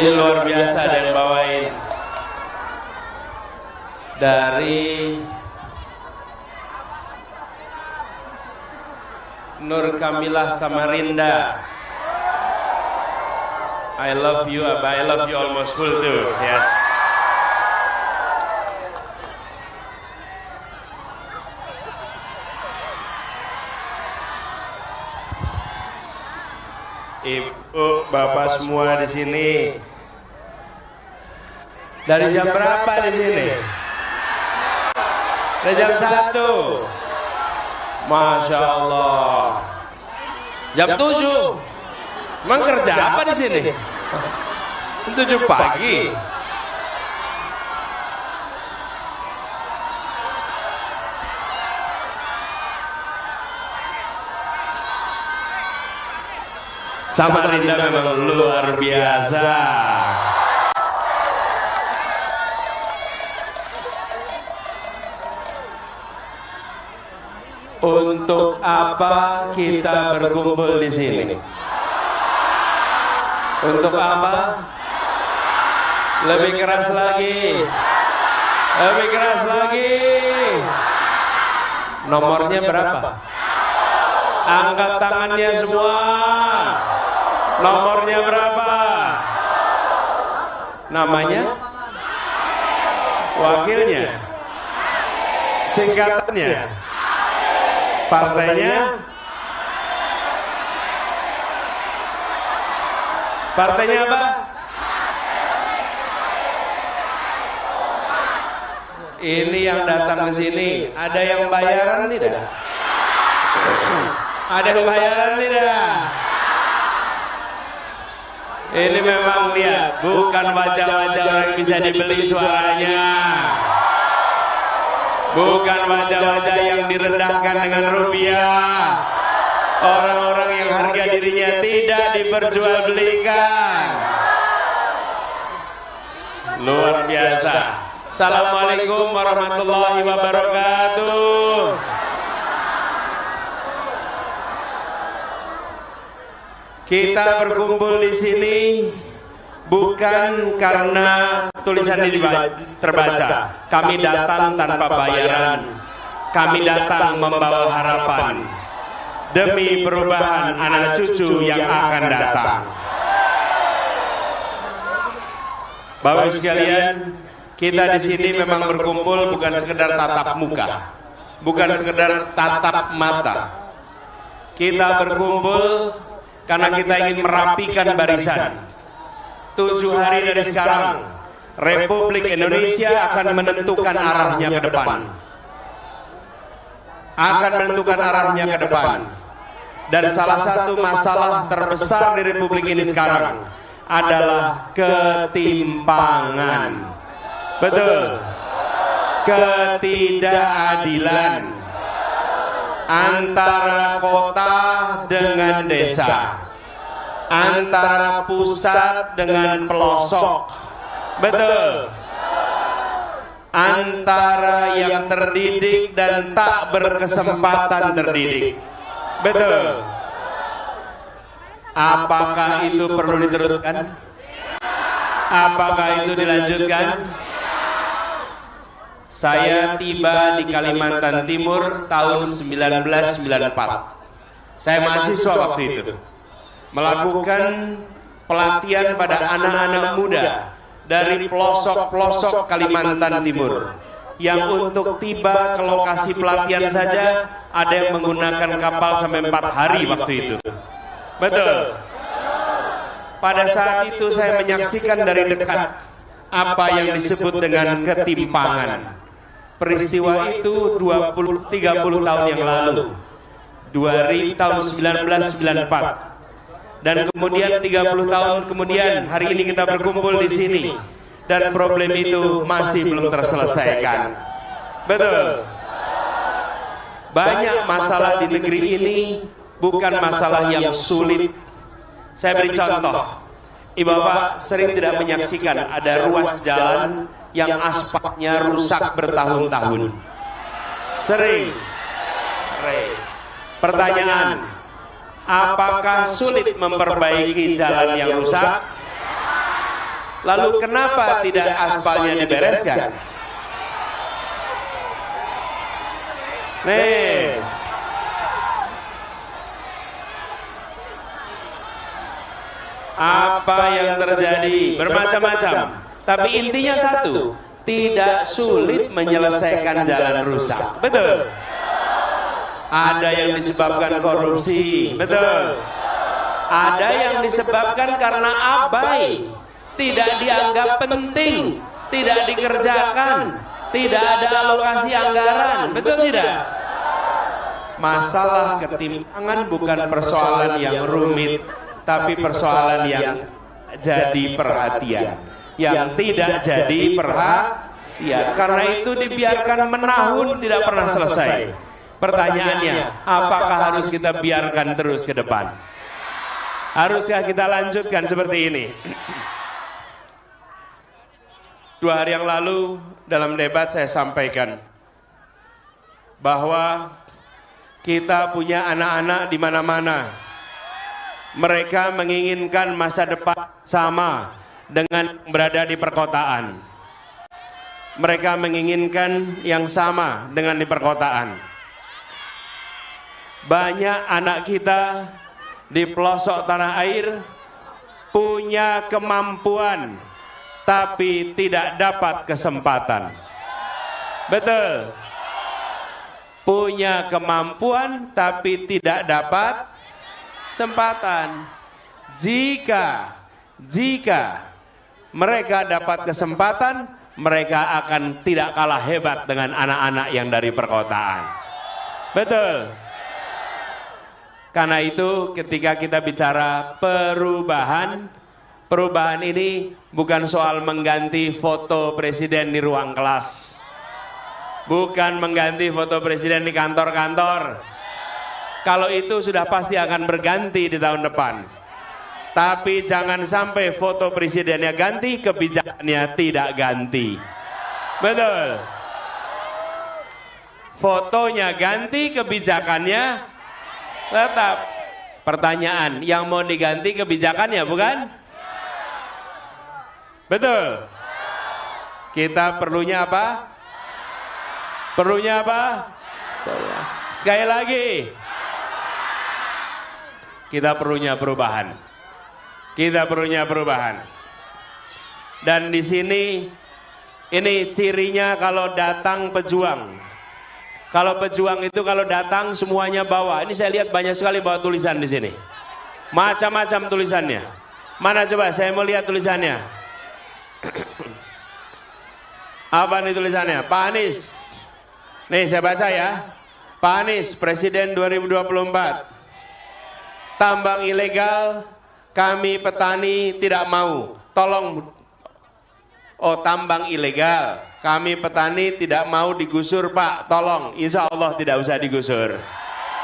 Ini luar biasa ada yang bawain dari Nur Kamilah Samarinda. I love you, Abah. I love you almost full too. Yes. Ibu, bapak semua di sini. Dari jam berapa di sini? Dari jam 1. Masya Allah. Jam 7. Emang kerja apa di sini? 7 pagi. Samarinda memang luar biasa. Untuk apa kita berkumpul di sini? Untuk apa? Lebih keras lagi. Lebih keras lagi. Nomornya berapa? Angkat tangannya semua. Nomornya berapa? Namanya? Wakilnya? Singkatannya? Partainya? Partainya apa? Ini yang datang ke sini, ada yang bayaran tidak? Ada yang bayaran tidak? Ini memang lihat, bukan wajah-wajah yang bisa dibeli suaranya. Bukan wajah-wajah yang direndahkan dengan rupiah. Orang-orang yang harga dirinya tidak diperjualbelikan. Luar biasa. Assalamualaikum warahmatullahi wabarakatuh. Kita berkumpul di sini bukan karena tulisan ini terbaca. Kami datang tanpa bayaran. Kami datang membawa harapan demi perubahan anak cucu yang akan datang. Bapak Ibu sekalian, kita di sini memang berkumpul bukan sekedar tatap muka, bukan sekedar tatap mata. Kita berkumpul karena kita ingin merapikan barisan. 7 hari dari sekarang, Republik Indonesia akan menentukan arahnya ke depan. Akan menentukan arahnya ke depan. Dan salah satu masalah terbesar di Republik ini sekarang adalah ketimpangan. Betul. Ketidakadilan antara kota dengan desa, antara pusat dengan pelosok. Betul. Antara yang terdidik dan tak berkesempatan terdidik. Betul. Apakah itu perlu diteruskan? Apakah itu dilanjutkan? Saya tiba di Kalimantan Timur tahun 1994. Saya mahasiswa waktu itu, melakukan pelatihan pada anak-anak muda dari pelosok-pelosok Kalimantan Timur, yang untuk tiba ke lokasi pelatihan saja ada yang menggunakan kapal sampai 4 hari waktu itu. Betul. Pada saat itu saya menyaksikan dari dekat apa yang disebut dengan ketimpangan. Peristiwa itu 30 tahun yang lalu, tahun 1994. Dan kemudian 30 tahun kemudian hari ini kita berkumpul di sini dan problem itu masih belum terselesaikan. Betul. Banyak masalah di negeri ini bukan masalah yang sulit. Saya beri contoh. Ibu bapak sering tidak menyaksikan ada ruas jalan yang aspalnya rusak bertahun-tahun. Sering. Pertanyaan, apakah sulit memperbaiki jalan yang rusak? Lalu kenapa tidak aspalnya dibereskan? Nih, apa yang terjadi? Bermacam-macam. Tapi intinya satu, tidak sulit menyelesaikan jalan rusak. Betul. Ada yang disebabkan korupsi. Betul. Ada yang disebabkan karena abai, tidak dianggap penting, tidak dikerjakan, tidak ada alokasi anggaran. Betul tidak? Masalah ketimpangan bukan persoalan yang rumit, tapi persoalan yang jadi perhatian, yang tidak jadi perhatian. Karena itu dibiarkan menahun, tidak pernah selesai. Pertanyaannya, apakah harus kita biarkan terus ke depan? Haruskah kita lanjutkan seperti ini? 2 hari yang lalu dalam debat saya sampaikan bahwa kita punya anak-anak di mana-mana. Mereka menginginkan masa depan sama dengan berada di perkotaan. Mereka menginginkan yang sama dengan di perkotaan. Banyak anak kita di pelosok tanah air punya kemampuan tapi tidak dapat kesempatan. Betul. Punya kemampuan tapi tidak dapat kesempatan. Jika mereka dapat kesempatan, mereka akan tidak kalah hebat dengan anak-anak yang dari perkotaan. Betul. Karena itu ketika kita bicara perubahan, perubahan ini bukan soal mengganti foto presiden di ruang kelas, bukan mengganti foto presiden di kantor-kantor. Kalau itu sudah pasti akan berganti di tahun depan. Tapi jangan sampai foto presidennya ganti, kebijakannya tidak ganti. Betul. Fotonya ganti, kebijakannya tetap. Pertanyaan, yang mau diganti kebijakannya bukan? Betul. Kita perlunya apa? Perlunya apa? Sekali lagi, kita perlunya perubahan. Kita perlunya perubahan. Dan di sini ini cirinya kalau datang pejuang. Kalau pejuang itu kalau datang semuanya bawa. Ini saya lihat banyak sekali bawa tulisan di sini. Macam-macam tulisannya. Mana coba saya mau lihat tulisannya. Apa nih tulisannya? Pak Anies. Nih saya baca ya. Pak Anies, Presiden 2024. Tambang ilegal kami petani tidak mau. Tolong. Oh, tambang ilegal kami petani tidak mau digusur Pak. Tolong, insya Allah tidak usah digusur.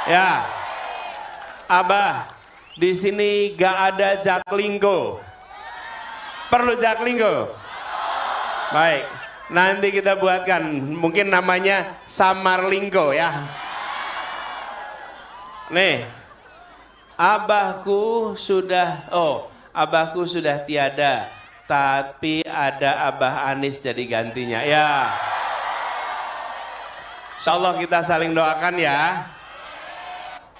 Ya, Abah, di sini gak ada jaklingko. Perlu jaklingko? Baik, nanti kita buatkan. Mungkin namanya samarlingko ya. Nih, abahku sudah tiada. Tapi ada Abah Anies jadi gantinya ya. Insyaallah kita saling doakan ya.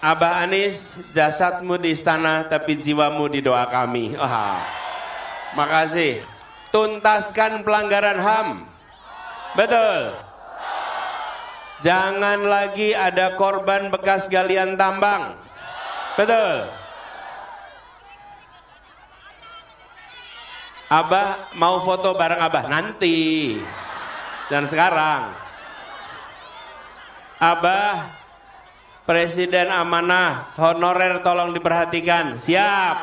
Abah Anies, jasadmu di istana tapi jiwamu di doa kami. Makasih. Tuntaskan pelanggaran HAM. Betul. Jangan lagi ada korban bekas galian tambang. Betul. Abah mau foto bareng Abah nanti, dan sekarang. Abah, Presiden amanah, honorer tolong diperhatikan, siap.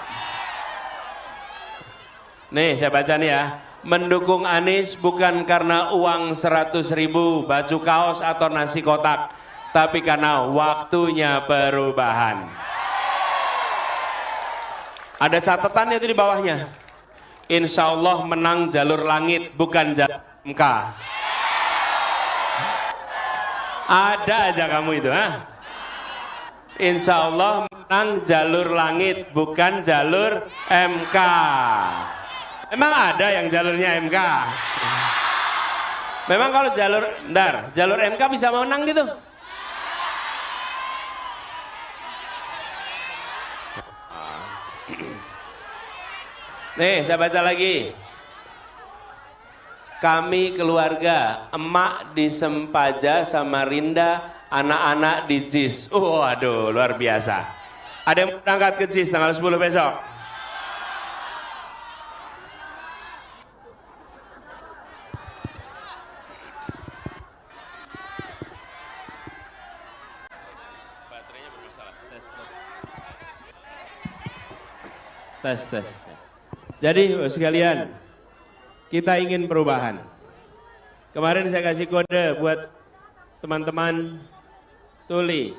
Nih saya baca nih ya, mendukung Anies bukan karena uang 100.000, baju kaos atau nasi kotak, tapi karena waktunya perubahan. Ada catatannya itu di bawahnya. Insya Allah menang jalur langit bukan jalur MK. Ada aja kamu itu, Insya Allah menang jalur langit bukan jalur MK. Emang ada yang jalurnya MK? Memang kalau jalur MK bisa menang gitu? Nih, saya baca lagi. Kami keluarga, emak di Sempaja, Samarinda, anak-anak di JIS. Waduh, luar biasa. Ada yang berangkat ke JIS tanggal 10 besok? Baterainya bermasalah. Tes. Jadi sekalian, kita ingin perubahan. Kemarin saya kasih kode buat teman-teman tuli.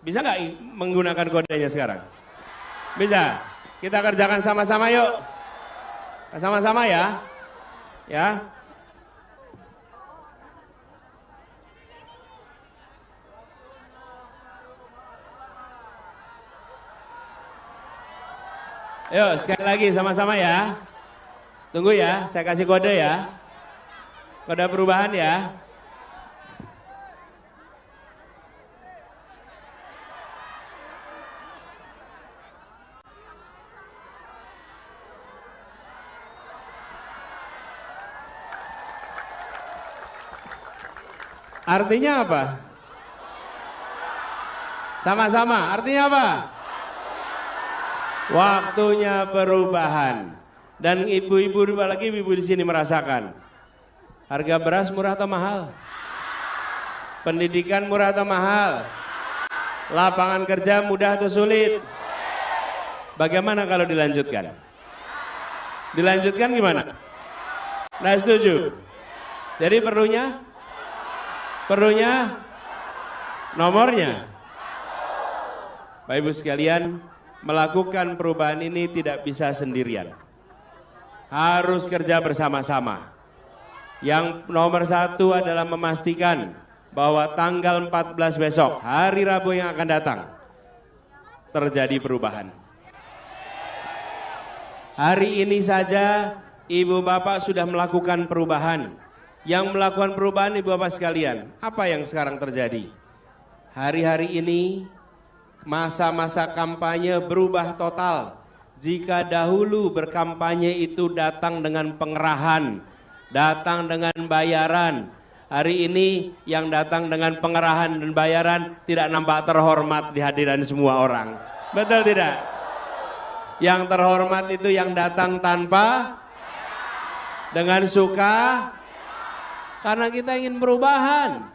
Bisa nggak menggunakan kodenya sekarang? Bisa. Kita kerjakan sama-sama yuk. Sama-sama ya. Ya. Yuk, sekali lagi sama-sama ya. Tunggu ya, saya kasih kode ya. Kode perubahan ya. Artinya apa? Sama-sama, artinya apa? Waktunya perubahan. Dan ibu-ibu, apalagi ibu di sini merasakan. Harga beras murah atau mahal? Pendidikan murah atau mahal? Lapangan kerja mudah atau sulit? Bagaimana kalau dilanjutkan? Dilanjutkan gimana? Nah, setuju. Jadi perlunya nomornya. Bapak Ibu sekalian, melakukan perubahan ini tidak bisa sendirian. Harus kerja bersama-sama. Yang nomor satu adalah memastikan bahwa tanggal 14 besok, hari Rabu yang akan datang, terjadi perubahan. Hari ini saja Ibu Bapak sudah melakukan perubahan. Yang melakukan perubahan Ibu Bapak sekalian, apa yang sekarang terjadi? Hari-hari ini masa-masa kampanye berubah total. Jika dahulu berkampanye itu datang dengan pengerahan, datang dengan bayaran. Hari ini yang datang dengan pengerahan dan bayaran tidak nampak terhormat di hadiran semua orang. Betul tidak? Yang terhormat itu yang datang tanpa, dengan suka, karena kita ingin perubahan.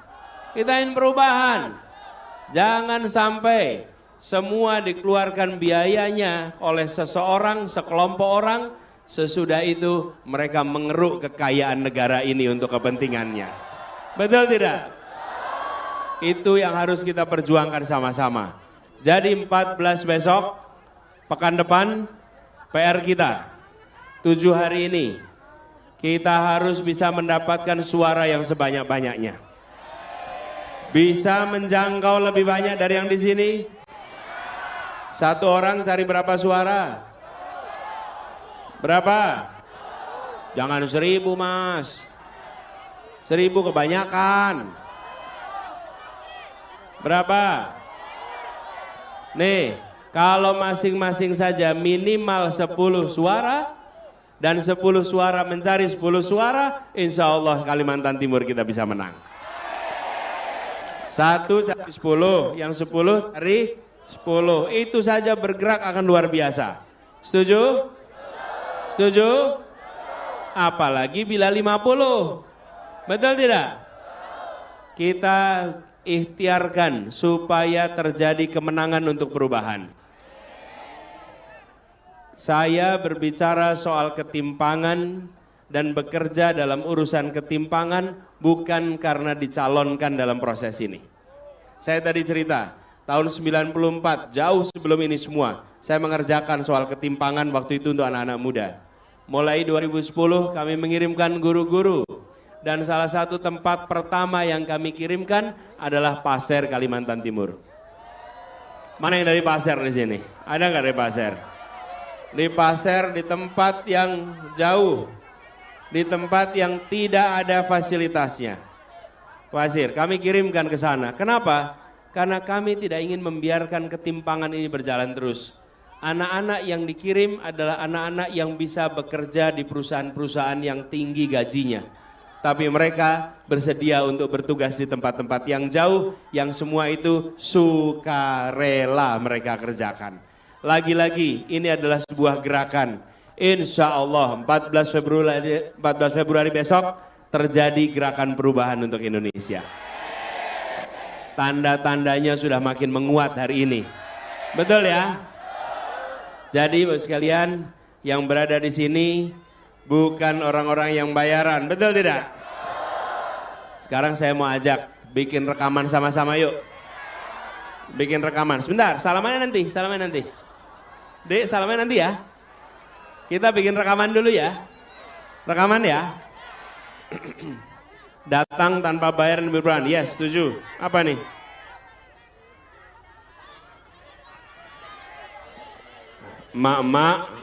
Kita ingin perubahan. Jangan sampai semua dikeluarkan biayanya oleh seseorang, sekelompok orang, sesudah itu mereka mengeruk kekayaan negara ini untuk kepentingannya. Betul tidak? Itu yang harus kita perjuangkan sama-sama. Jadi 14 besok, pekan depan, PR kita, 7 hari ini, kita harus bisa mendapatkan suara yang sebanyak-banyaknya. Bisa menjangkau lebih banyak dari yang di sini? Satu orang cari berapa suara? Berapa? Jangan 1000 mas. 1000 kebanyakan. Berapa? Nih, kalau masing-masing saja minimal 10 suara, dan 10 suara mencari 10 suara, insya Allah Kalimantan Timur kita bisa menang. 1 cari 10, yang 10 cari 10, itu saja bergerak akan luar biasa. Setuju? Setuju? Apalagi bila 50. Betul tidak? Kita ikhtiarkan supaya terjadi kemenangan untuk perubahan. Saya berbicara soal ketimpangan dan bekerja dalam urusan ketimpangan bukan karena dicalonkan dalam proses ini. Saya tadi cerita, tahun 94, jauh sebelum ini semua, saya mengerjakan soal ketimpangan waktu itu untuk anak-anak muda. Mulai 2010 kami mengirimkan guru-guru, dan salah satu tempat pertama yang kami kirimkan adalah Pasir, Kalimantan Timur. Mana yang dari Pasir di sini? Ada nggak dari Pasir? di pasar, di tempat yang jauh, di tempat yang tidak ada fasilitasnya. Wazir, kami kirimkan ke sana. Kenapa? Karena kami tidak ingin membiarkan ketimpangan ini berjalan terus. Anak-anak yang dikirim adalah anak-anak yang bisa bekerja di perusahaan-perusahaan yang tinggi gajinya. Tapi mereka bersedia untuk bertugas di tempat-tempat yang jauh, yang semua itu sukarela mereka kerjakan. Lagi-lagi ini adalah sebuah gerakan. Insya Allah 14 Februari besok terjadi gerakan perubahan untuk Indonesia. Tanda-tandanya sudah makin menguat hari ini. Betul ya? Jadi Bapak sekalian yang berada di sini bukan orang-orang yang bayaran, betul tidak? Sekarang saya mau ajak bikin rekaman sama-sama yuk. Bikin rekaman, sebentar, salamannya nanti. Dek, salamannya nanti ya. Kita bikin rekaman dulu ya. Rekaman ya. Datang tanpa bayar dan berperan, yes, setuju. Apa nih? Emak-emak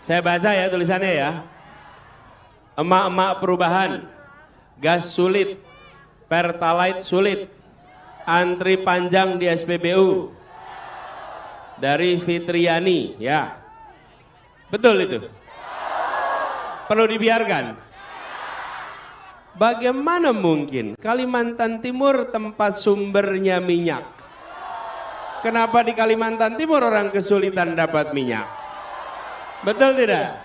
saya baca ya tulisannya ya. Emak-emak perubahan, gas sulit, pertalite sulit, antri panjang di SPBU. Dari Fitriani ya. Betul itu? Perlu dibiarkan? Bagaimana mungkin Kalimantan Timur tempat sumbernya minyak? Kenapa di Kalimantan Timur orang kesulitan dapat minyak? Betul tidak?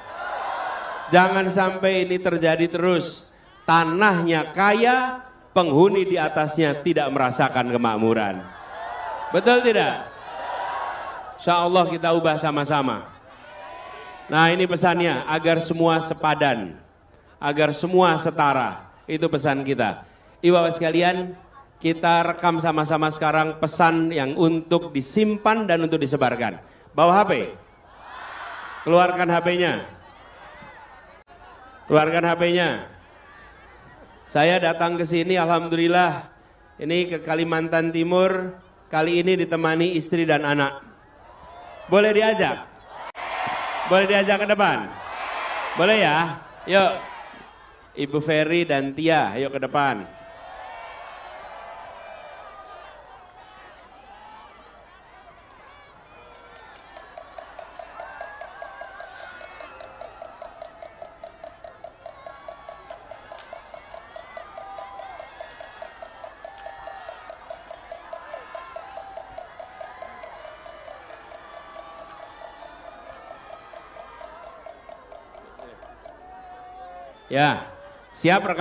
Jangan sampai ini terjadi terus. Tanahnya kaya, penghuni di atasnya tidak merasakan kemakmuran. Betul tidak? Insya Allah kita ubah sama-sama. Nah ini pesannya, agar semua sepadan, agar semua setara. Itu pesan kita. Ibu-ibu sekalian, kita rekam sama-sama sekarang pesan yang untuk disimpan dan untuk disebarkan. Bawa HP. Keluarkan HP-nya. Keluarkan HP-nya. Saya datang ke sini, alhamdulillah, ini ke Kalimantan Timur, kali ini ditemani istri dan anak. Boleh diajak? Boleh diajak ke depan? Boleh ya? Yuk. Ibu Ferry dan Tia, ayo ke depan. Ya, siap rekam.